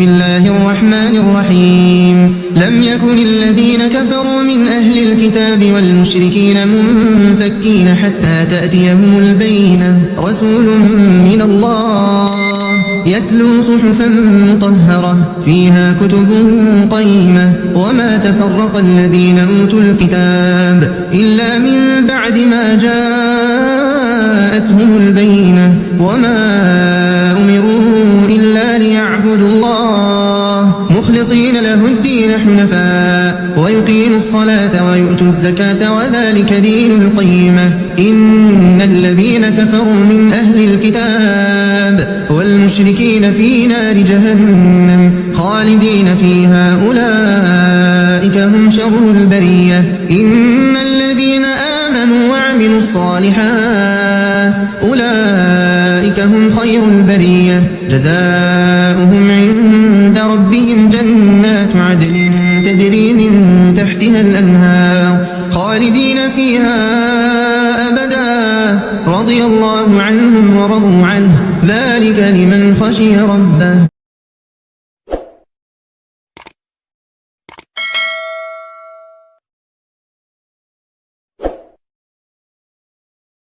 بسم الله الرحمن الرحيم لم يكن الذين كفروا من أهل الكتاب والمشركين منفكين حتى تأتيهم البينة رسول من الله يتلو صحفا مطهرة فيها كتب قيمة وما تفرق الذين أوتوا الكتاب إلا من بعد ما جاءتهم البينة وما أمروا إلا ليعبدوا الله مخلصين له الدين حنفاء ويقيموا الصلاة ويؤتوا الزكاة وذلك دين القيمة إن الذين كفروا من أهل الكتاب والمشركين في نار جهنم خالدين فيها أولئك هم شر البرية إن الذين آمنوا وعملوا الصالحات أولئك هم خير البرية جزاؤهم عند ربهم جنات عدن تجري من تحتها الأنهار خالدين فيها أبدا رضي الله عنهم ورضوا عنه ذلك لمن خشي ربه